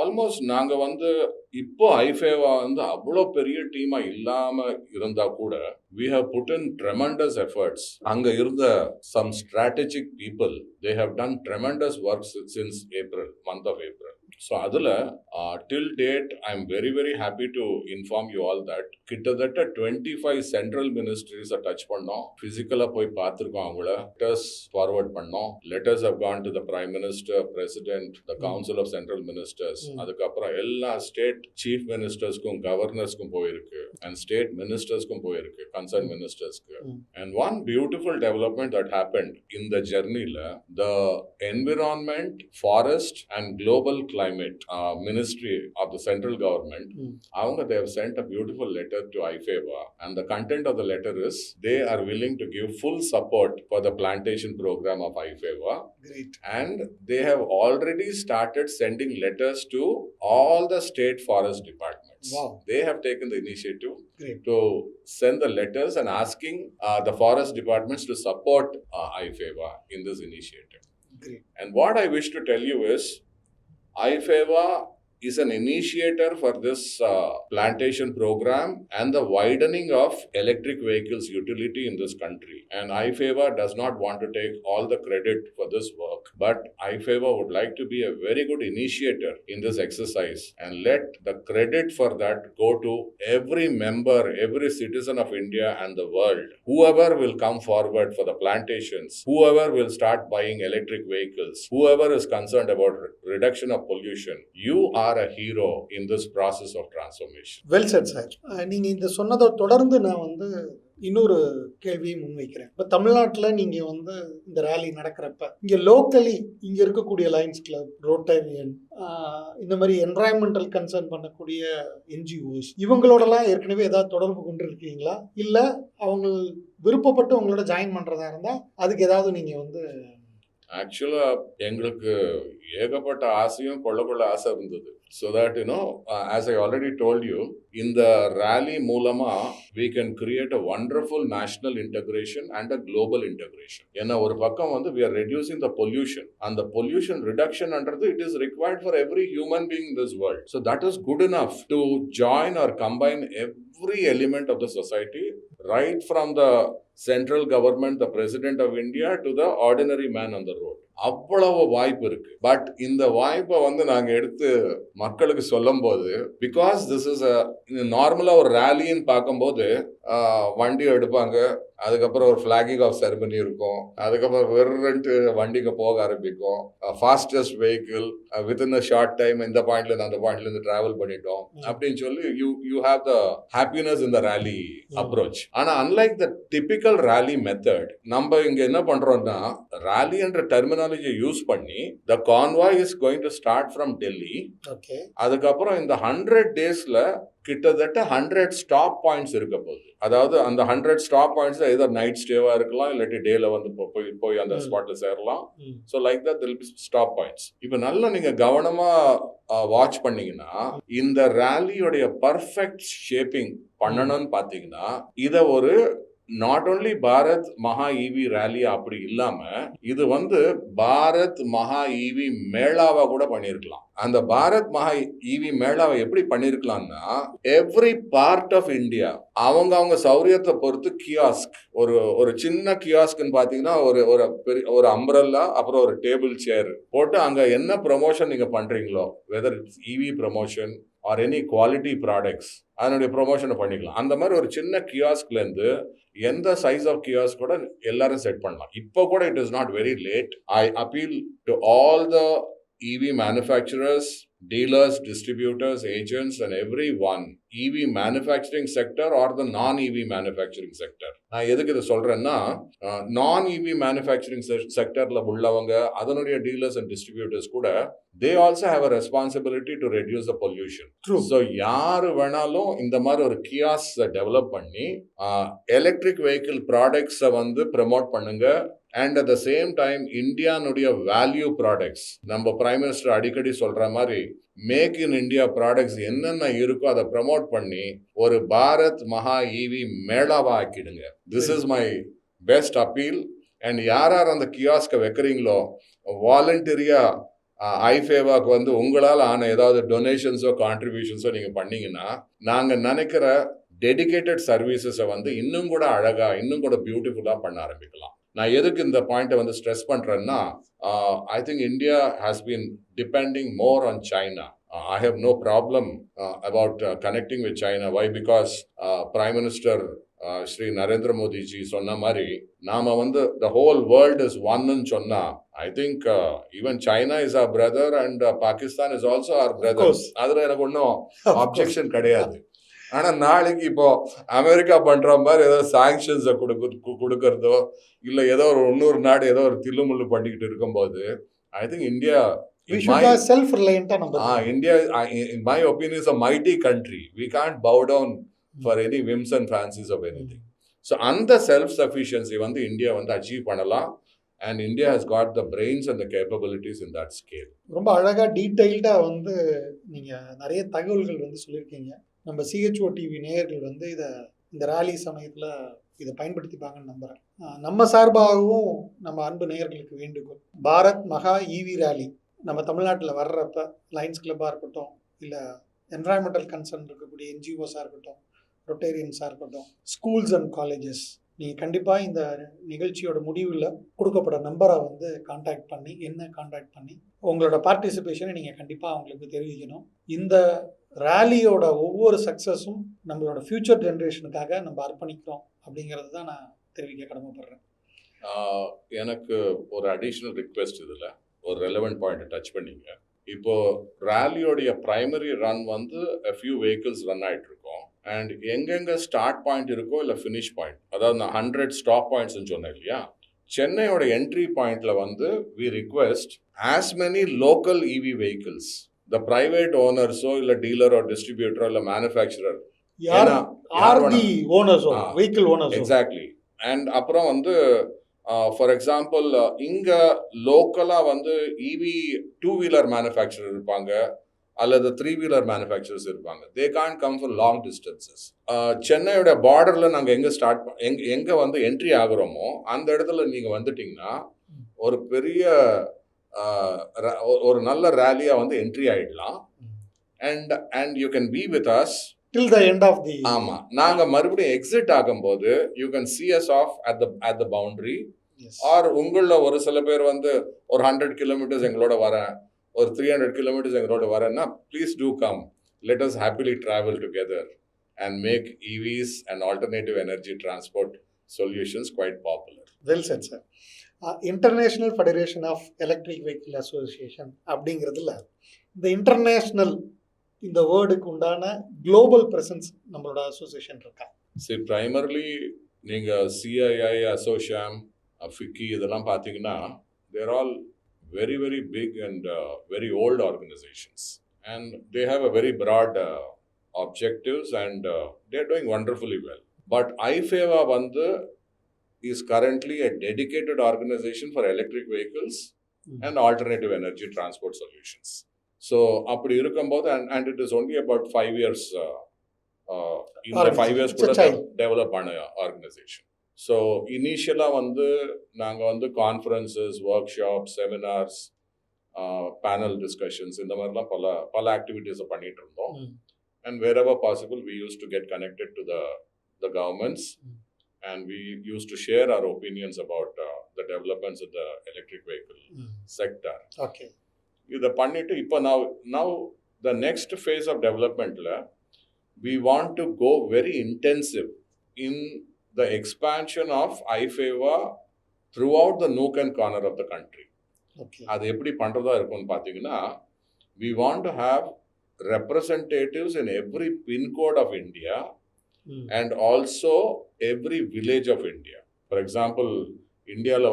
almost நாங்க வந்து இப்போ ஐஃபேவா வந்து அவ்வளோ பெரிய டீமா இல்லாம இருந்தா கூட we have put in tremendous efforts. அங்க இருந்த some strategic people, they have done tremendous work since month of April. So அதுல till date I'm very very happy to inform you all that கிட்டத்தட்ட 25 central ministries டச் பண்ணோம். பிசிக்கலா போய் பார்த்துருக்கோம். அவங்கள லெட்டர்ஸ் ஃபார்வர்ட் பண்ணோம். Letters have gone to the Prime Minister, President, the Council of Central Ministers. அதுக்கப்புறம் எல்லா ஸ்டேட் சீஃப் மினிஸ்டர்ஸ்க்கும் கவர்னர்ஸ்க்கும் போயிருக்கு and state மினிஸ்டர்ஸ்க்கும் போயிருக்கு, concerned ministersக்கு. And one beautiful development that happened in the journey the environment, forest and global climate ministry of the central government, they have sent a beautiful letter to Ifeva, and the content of the letter is they are willing to give full support for the plantation program of Ifeva. Great. And they have already started sending letters to all the state forest departments. Wow. They have taken the initiative Great. to send the letters and asking the forest departments to support Ifeva in this initiative. Great. And what I wish to tell you is Ifeva is an initiator for this plantation program and the widening of electric vehicles utility in this country. And Ifeva does not want to take all the credit for this work, but Ifeva would like to be a very good initiator in this exercise and let the credit for that go to every member, every citizen of India and the world. Whoever will come forward for the plantations, whoever will start buying electric vehicles, whoever is concerned about reduction of pollution, you are a hero in this process of transformation. Well set sir. நீங்கள் இந்த சொன்னதை தொடர்ந்து நான் இன்னொரு கேள்வியை முன்வைக்கிறேன். இப்போ தமிழ்நாட்டில் நீங்கள் இந்த ரேலி நடக்கிறப்ப இங்கே லோக்கலி இங்கே இருக்கக்கூடிய லயன்ஸ் கிளப், ரோட்டரியன், இந்த மாதிரி என்வரான்மெண்டல் கன்சர்ன் பண்ணக்கூடிய என்ஜிஓஸ் இவங்களோடலாம் ஏற்கனவே ஏதாவது தொடர்பு கொண்டு இருக்கீங்களா? இல்லை அவங்க விருப்பப்பட்டு உங்களோட ஜாயின் பண்ணுறதா இருந்தால் அதுக்கு ஏதாவது நீங்கள் ஆக்சுவலா எங்களுக்கு ஏகப்பட்ட ஆசையும் கொள்ள ஆசை இருந்தது. So that as I already told you, in the rally மூலமா we can create a wonderful national integration and a global integration. ஏன்னா ஒரு பக்கம் we are reducing the pollution, and the pollution reduction underது it is required for every human being in this world. So that is good enough to join or combine every element of the society, right from the central government, the president of India, to the ordinary man on the road. அவ்வளவு வாய்ப்பு இருக்கு. பட் இந்த வாய்ப்பை நாங்க எடுத்து மக்களுக்கு சொல்லும் போது, பிகாஸ் திஸ் இஸ் நார்மலா ஒரு ரேலின்னு பார்க்கும்போது வண்டி எடுப்பாங்க, அதுக்கப்புறம் ஒரு ஃபிளாகிங் ஆஃப் செரமனி இருக்கும், அதுக்கப்புறம் வெறுட்டு வண்டிக்கு போக ஆரம்பிக்கும், fastest vehicle within a short time இந்த பாயிண்ட்ல இருந்து அந்த பாயிண்ட்ல இருந்து டிராவல் பண்ணிட்டோம் அப்படின்னு சொல்லி you have the happiness in the rally approach. ஆனா unlike the typical rally method, நம்ம இங்க என்ன பண்றோம்னா ரேலி என்ற டெர்மினாலஜியை யூஸ் பண்ணி the convoy is going to start from Delhi. Okay. அதுக்கப்புறம் இந்த 100 daysல கிட்டத்தட்ட 100 ஸ்டாப் பாயிண்ட்ஸ் இருக்க போகுது. அதாவது அந்த 100 ஸ்டாப் பாயிண்ட்ஸ் either நைட் ஸ்டேவா இருக்கலாம், இல்லாட்டி டேல போய் அந்த ஸ்பாட்ல சேரலாம். So like that there will be stop points. இப்போ நல்லா நீங்க கவனமா வாட்ச் பண்ணீங்கன்னா இந்த ரேலியோடைய பர்ஃபெக்ட் ஷேப்பிங் பண்ணணும்னு பாத்தீங்கன்னா இத ஒரு not only Bharat Maha EV rally அப்படி இல்லாம இது பாரத் மகா ஈவி மேளாவா கூட பண்ணிருக்கலாம். அந்த பாரத் மகா ஈவி மேளாவை எப்படி பண்ணிருக்கலாம்னா எவ்ரி பார்ட் ஆஃப் இந்தியா அவங்க சௌரியத்தை பொறுத்து கியாஸ்க், ஒரு சின்ன கியாஸ்க்னு பாத்தீங்கன்னா ஒரு அம்ப்ரெல்லா, அப்புறம் ஒரு டேபிள் சேர் போட்டு அங்க என்ன ப்ரமோஷன் நீங்க பண்றீங்களோ, whether it's EV promotion or any quality products, அதனுடைய ப்ரொமோஷனை பண்ணிக்கலாம். அந்த மாதிரி ஒரு சின்ன கியாஸ்க்ல இருந்து எந்த சைஸ் ஆஃப் கியாஸ்க் கூட எல்லாரும் செட் பண்ணலாம். இப்போ கூட it is not very late. I appeal to all the EV manufacturers, dealers, distributors, agents and everyone, EV manufacturing sector or the non-EV manufacturing sector. நான் எதுக்கு இதை சொல்றேன்னா non-EV manufacturing sectorல உள்ளவங்க, அதனுடைய dealers and distributors கூட they also have a responsibility to reduce the pollution. True. So யாரு வேணாலும் இந்த மாதிரி ஒரு கியாஸ் டெவலப் பண்ணி எலக்ட்ரிக் வெஹிக்கிள் ப்ராடக்ட்ஸை ப்ரமோட் பண்ணுங்க. And at the same time இந்தியானுடைய வேல்யூ ப்ராடக்ட்ஸ், நம்ம பிரைம் மினிஸ்டர் அடிக்கடி சொல்ற மாதிரி மேக் இன் இந்தியா ப்ராடக்ட்ஸ் என்னென்ன இருக்கோ அதை ப்ரமோட் பண்ணி ஒரு பாரத் மகா ஈவி மேளாவா ஆக்கிடுங்க. This is my best appeal. And யார் அந்த கியாஸ்கை வைக்கிறீங்களோ வாலண்டரியா ஐஃபேவாக்கு உங்களால் ஆன ஏதாவது டொனேஷன்ஸோ கான்ட்ரிபியூஷன்ஸோ நீங்க பண்ணீங்கன்னா நாங்க நினைக்கிற டெடிகேட்டட் சர்வீசஸை இன்னும் கூட அழகா, இன்னும் கூட பியூட்டிஃபுல்லா பண்ண ஆரம்பிக்கலாம். நான் எதுக்கு இந்த பாயிண்ட்டை ஸ்ட்ரெஸ் பண்றேன்னா I think India has been depending more on China. I have no problem about connecting with China. Why? Because Prime Minister Shri Narendra Modi ji சொன்ன மாதிரி நாம the whole world is one ன்னு சொன்னா I think even China is our brother and Pakistan is also our brother. அதுல எனக்கு ஒன்றும் objection கிடையாது. ஆனா நாளைக்கு இப்போ அமெரிக்கா பண்ற மாதிரி ஏதோ சாங்ஷன்ஸை கொடுக்கறதோ இல்ல ஏதோ இன்னொரு நாடு ஏதோ ஒரு தில்லுமுள்ளு பண்ணிக்கிட்டு இருக்கும்போது I think India India, in my opinion, is a mighty country. We can't bow down for any whims and fancies of anything. So அந்த self-sufficiency India achieve பண்ணலாம். And India has got the brains and the capabilities in that scale. ரொம்ப அழகா டீடைல்டா நீங்க நிறைய தகவல்கள் சொல்லியிருக்கீங்க. நம்ம CHO TV நேயர்கள் இந்த ராலி சமயத்தில் இதை பயன்படுத்திப்பாங்கன்னு நம்புகிறேன். நம்ம சார்பாகவும் நம்ம அன்பு நேயர்களுக்கு வேண்டுகோள், பாரத் மகா ஈவி ரேலி நம்ம தமிழ்நாட்டில் வர்றப்ப லயன்ஸ் கிளப்பாக இருக்கட்டும், இல்லை என்வரான்மெண்டல் கன்சர்ன் இருக்கக்கூடிய என்ஜிஓஸாக இருக்கட்டும், ரொட்டேரியன்ஸாக இருக்கட்டும், ஸ்கூல்ஸ் அண்ட் காலேஜஸ், நீங்கள் கண்டிப்பாக இந்த நிகழ்ச்சியோட முடிவில் கொடுக்கப்பட நம்பரை வந்து காண்டாக்ட் பண்ணி உங்களோட பார்ட்டிசிபேஷனை நீங்கள் கண்டிப்பாக அவங்களுக்கு தெரிவிக்கணும். இந்த ரேலியோட ஒவ்வொரு சக்ஸஸும் நம்மளோட ஃப்யூச்சர் ஜென்ரேஷனுக்காக நம்ம அர்ப்பணிக்கிறோம் அப்படிங்கிறது தான் நான் தெரிவிக்க கடமைப்படுறேன். எனக்கு ஒரு அடிஷ்னல் ரிக்வெஸ்ட், இதில் ஒரு ரெலவெண்ட் பாயிண்ட் டச் பண்ணிங்க. இப்போ ரேலியோடைய பிரைமரி ரன் வந்து a few vehicles ரன் ஆகிட்டு இருக்கோம். அண்ட் எங்கெங்கே ஸ்டார்ட் பாயிண்ட் இருக்கோ இல்லை ஃபினிஷ் பாயிண்ட், அதாவது நான் 100 ஸ்டாப் பாயிண்ட்ஸ்ன்னு சொன்னேன் இல்லையா, சென்னையோட என்ட்ரி பாயிண்ட்ல வந்து we request as many local EV vehicles, the private ஓனர்ஸோ இல்லை டீலரோ டிஸ்ட்ரிபியூட்டரோ இல்லை மேனுஃபேக்சரர், எக்ஸாக்ட்லி. அண்ட் அப்புறம் வந்து ஃபார் எக்ஸாம்பிள் இங்கே லோக்கலாக வந்து இவி 2-வீலர் மேனுஃபேக்சரர் இருப்பாங்க அல்லது 3-வீலர் மேனுஃபேக்சரர்ஸ் இருப்பாங்க. They can't come for long distances. சென்னையோட பார்டரில் நாங்கள் எங்கே வந்து என்ட்ரி ஆகுறோமோ அந்த இடத்துல நீங்கள் வந்துட்டிங்கன்னா ஒரு பெரிய ஒரு நல்ல ரேலியாக வந்து என்ட்ரி ஆகிடலாம். And you can be with us till the end of the. ஆமா, நாங்க மறுபடியும் எக்ஸிட் ஆகும்போது you can see us off at the boundary. ஆர் உங்கள ஒரு சில பேர் வந்து ஒரு 100 கிலோமீட்டர்ஸ் எங்களோட வரேன், ஒரு 300 கிலோமீட்டர்ஸ் எங்களோட வரேன்னா please do come, let us happily travel together and make EVs and alternative energy transport solutions quite popular. Well said, sir. International Federation of Electric Vehicle Association அப்படிங்கிறதுல இந்த இன்டர்நேஷ்னல் இந்த வேர்டுக்கு உண்டான குளோபல் பிரசன்ஸ் நம்மளோட அசோசியேஷன் இருக்கா? சரி, ப்ரைமர்லி நீங்கள் சிஐஐ, அசோஷாம், ஃபிக்கி இதெல்லாம் பார்த்தீங்கன்னா தேர் all very, very big and very old organizations. And they have a very broad objectives and they're doing wonderfully well. But Ifeva is currently a dedicated organization for electric vehicles and alternative energy transport solutions. So, அப்படி இருக்கும்போது and it is only about 5 years in the 5 years கூட டெவலப் ஆன ஆர்கனைசேஷன். ஸோ இனிஷியலாக நாங்கள் conferences, workshop, seminars, panel discussions இந்த மாதிரிலாம் பல ஆக்டிவிட்டீஸை பண்ணிட்டு இருந்தோம். And wherever possible we use to get connected to the governments and we used to share our opinions about the developments of the electric vehicle sector. Okay. இதை பண்ணிட்டு இப்போ now the next phase of developmentல we want to go very intensive in the expansion of Ifeva throughout the nook and corner of the country. Okay. அது எப்படி பண்றதா இருக்கும்னு பார்த்தீங்கன்னா we want to have representatives in every pin code of India and also every village of India. For example, இந்தியாவில்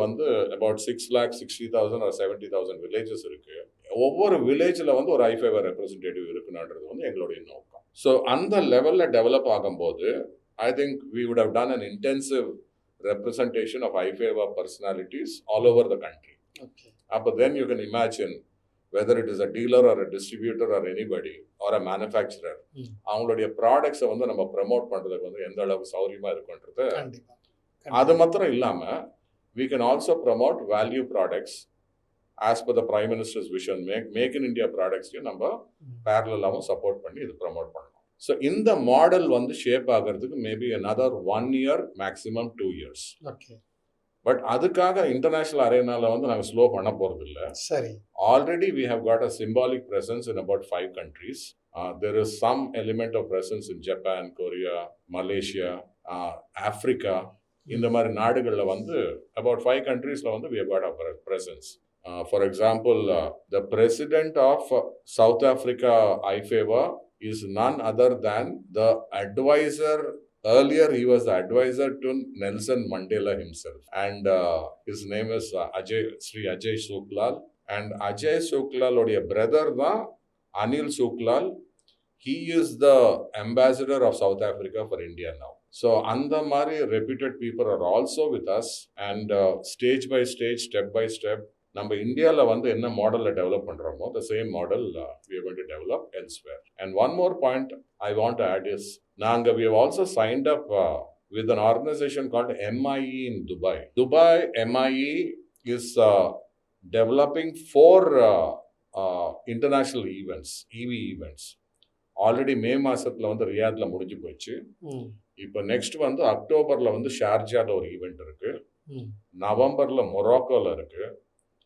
about 6,60,000 or 70,000 villages இருக்கு. ஒவ்வொரு வில்லேஜில் ஒரு ஐஃபேவா ரெப்ரஸன்டேட்டிவ் இருக்குன்றது எங்களுடைய நோக்கம். ஸோ அந்த லெவலில் டெவலப் ஆகும்போது I think we would have done an intensive representation of Ifeva personalities all over the country. Okay. But then you can imagine whether it is a dealer or a distributor or anybody or a manufacturer, அவங்களுடைய ப்ராடக்ட்ஸை நம்ம ப்ரமோட் பண்ணுறதுக்கு எந்த அளவுக்கு சௌரியமாக இருக்குன்றது. அது மாத்திரம் இல்லாமல் we can also promote value products as per the Prime Minister's vision. Make in India products நம்ம parallel சப்போர்ட் பண்ணி இது ப்ரமோட் பண்ணலாம். ஸோ இந்த மாடல் ஷேப் ஆகிறதுக்கு maybe another 1 year, maximum 2 years. Okay. But அதுக்காக இன்டர்நேஷனல் அரேனால நாங்கள் ஸ்லோ பண்ண போகிறது இல்லை. சரி. Already we have got a symbolic presence in about 5 countries. There is some element of presence in Japan, Korea, Malaysia, Africa. இந்த மாதிரி நாடுகளில் about 5 countries we have got a presence. For example, the president of South Africa Ifeva is none other than the advisor. Earlier, he was the advisor to Nelson Mandela himself. And his name is Sri Ajay Suklal. And Ajay Suklal odia brother da Anil Suklal. He is the ambassador of South Africa for India now. So, andha mari reputed people are also with us. And stage by stage, step by step, நம்ம இந்தியாவில் என்ன மாடலில் டெவலப் பண்ணுறோமோ the same model we are going to develop elsewhere. And one more point I want to add is, we have also signed up with an organization called MIE in Dubai. Dubai MIE is developing 4 international events, EV events already May மாதத்தில் வந்து ரியாத்தில் முடிஞ்சு போச்சு. இப்போ நெக்ஸ்ட் வந்து அக்டோபரில் வந்து ஷார்ஜாவில் ஒரு ஈவெண்ட் இருக்குது, நவம்பரில் மொராக்கோவில் இருக்குது,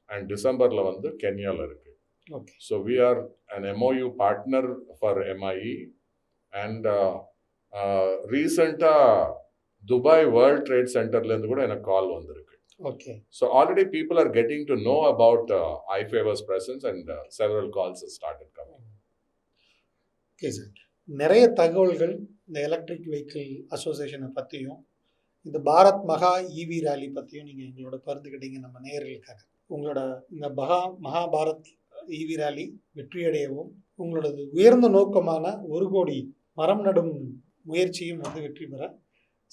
அண்ட் டிசம்பரில் வந்து கென்யாவில் இருக்குது. So we are an MOU partner for MIE. And ரீசெண்டாக துபாய் வேர்ல்ட் ட்ரேட் சென்டர்லேருந்து கூட எனக்கு கால் வந்திருக்கு. So already people are getting to know about Ifeva's presence, and several calls have started coming. Okay sir, நிறைய தகவல்கள் இந்த எலக்ட்ரிக் வெஹிக்கிள் அசோசியேஷனை பற்றியும் இந்த பாரத் மகா EV ரேலி பற்றியும் நீங்கள் எங்களோட பகிர்ந்துக்கிட்டீங்க நம்ம நேயர்களுக்காக. உங்களோட இந்த மகாபாரத் EV ரேலி வெற்றியடையவும் உங்களோட உயர்ந்த நோக்கமான 1 கோடி மரம் நடும் முயற்சியும் வந்து வெற்றி பெற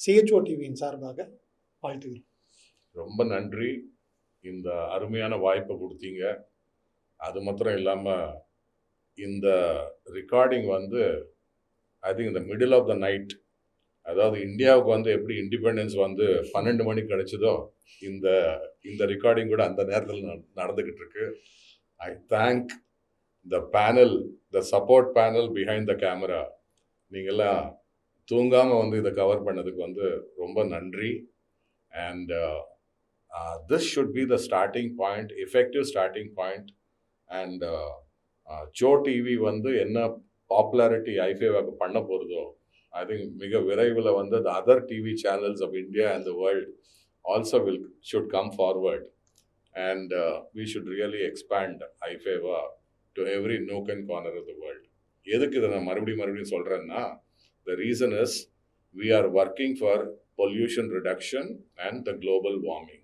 CHO டிவியின் சார்பாக வாழ்த்துகிறேன். ரொம்ப நன்றி, இந்த அருமையான வாய்ப்பை கொடுத்தீங்க. அது மாத்திரம் இல்லாமல் இந்த ரெக்கார்டிங் வந்து ஐ திங்க் இந்த மிடில் ஆஃப் த நைட், அதாவது இந்தியாவுக்கு வந்து எப்படி இண்டிபெண்டன்ஸ் வந்து 12 மணிக்கு கிடைச்சதோ இந்த ரெக்கார்டிங் கூட அந்த நேரத்தில் நடந்துக்கிட்டு இருக்கு. I thank the panel, the support panel behind the camera. நீங்கள்லாம் தூங்காமல் வந்து இதை கவர் பண்ணதுக்கு வந்து ரொம்ப நன்றி. And this should be the starting point, effective starting point. And CHO TV வந்து என்ன பாப்புலாரிட்டி ஐஃபேவாக்கு பண்ண போகிறதோ, ஐ திங்க் மிக விரைவில் வந்து the other TV channels of India and the world also should come forward, and we should really expand Ifeva to every nook and corner of the world. எதுக்கு இதை நான் மறுபடியும் சொல்கிறேன்னா, the reason is we are working for pollution reduction and the global warming.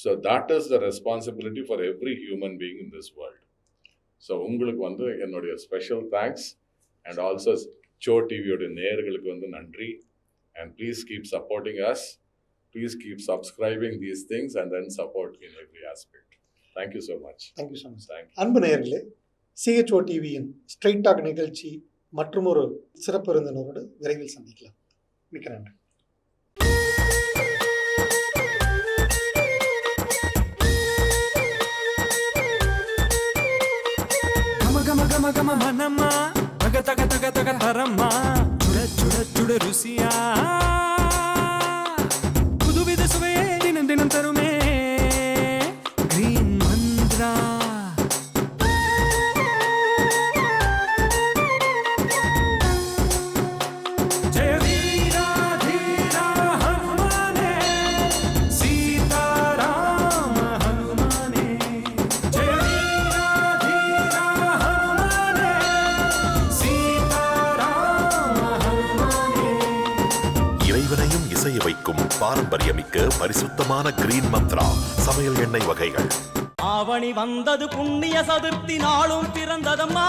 So that is the responsibility for every human being in this world. So உங்களுக்கு வந்து என்னுடைய special thanks, and also CHO டிவியோட நேயர்களுக்கு வந்து நன்றி. And please keep supporting us. Please keep subscribing these things and then support in every aspect. Thank you so much. Thank you so much. Thank you. அன்பு நேயர்களே, CHO டிவியின் ஸ்ட்ரெயிட் டாக் நிகழ்ச்சி மற்றும் ஒரு சிறப்பு விருந்தினரோடு விரைவில் சந்திக்கலாம். மிக்க நன்றி. గమ మనమ్మా తగ తగ తగ తగ తరమ్మా చుడ చుడ చుడ ருசியா புதுவித சுவையே தினம் தினம் தருமே கிரீன் மந்த்ரா. ஜெய வீரா தீரா ஹனுமானே சீதாராம ஹனுமானே. ஜெய வீரா தீரா ஹனுமானே சீதாராம ஹனுமானே. இறைவனையும் இசைய வைக்கும் பாரம்பரியமிக்க பரிசுத்தமான கிரீன் மந்த்ரா சமையல் எண்ணெய் வகைகள். ஆவணி வந்தது புண்ணிய சதுர்த்தி நாளும் பிறந்ததம்மா,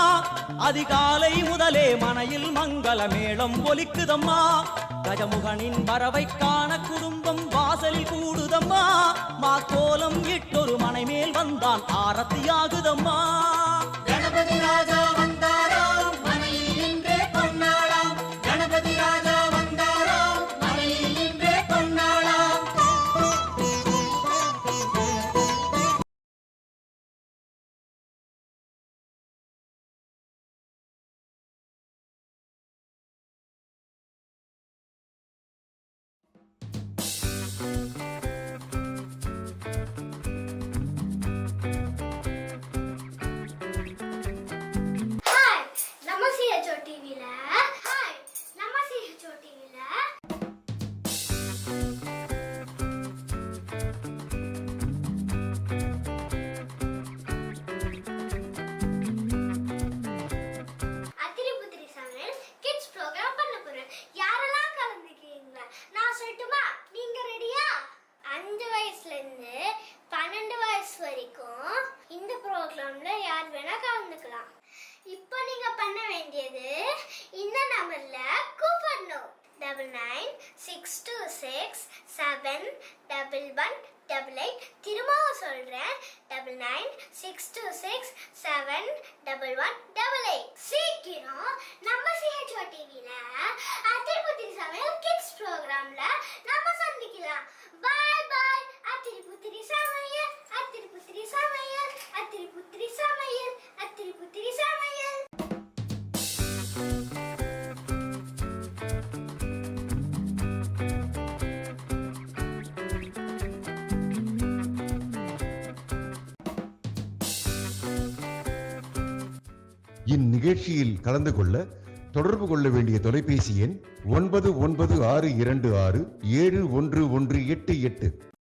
அதிகாலை முதலே மனையில் மங்கள மேளம் ஒலிக்குதம்மா. கஜமுகனின் வரவை காண குடும்பம் வாசலில் கூடுதம்மா, மாக்கோலம் இட்டொரு மனை மேல் வந்தான் ஆரத்தியாகுதம்மா. கணபதி ராஜா வந்தாராம், மனையில் இன்றே பொன்னாளாம். கணபதி ராஜா வந்தாராம், மனையில் இன்றே பொன்னாளாம். ஹாய் நம்ம CHO டிவில ஹாய் நம்ம CHO டிவில அத்திரி புத்திரி சமையல் கிட்ஸ் ப்ரோக்ராம் பண்ண போறேன். யாரெல்லாம் கலந்துக்கிறீங்க நான் சொல்லட்டுமா? நீங்க ரெடியா? 5 வயசுல இருந்து 12 வயசு வரைக்கும் இந்த ப்ரோக்ராம்ல யார் வேணா கலந்துக்கலாம். இப்போ நீங்க பண்ண வேண்டியது இந்த நம்பர்ல கூப்பிடணும். 9962671188. திரும்பவும் சொல்றேன், 9962671188. சீக்கிரம் நம்ம CHO டிவில அத்திரி புத்திரி சமையல் கிட்ஸ் ப்ரோக்ராம்ல நம்ம சந்திக்கலாம். பாய் பாய். அத்திரி புத்திரி சமையல், அத்திரி புத்திரி சமையல், அத்திரி புத்திரி சமையல். இந்நிகழ்ச்சியில் கலந்து கொள்ள தொடர்பு கொள்ள வேண்டிய தொலைபேசி எண் 9962267118.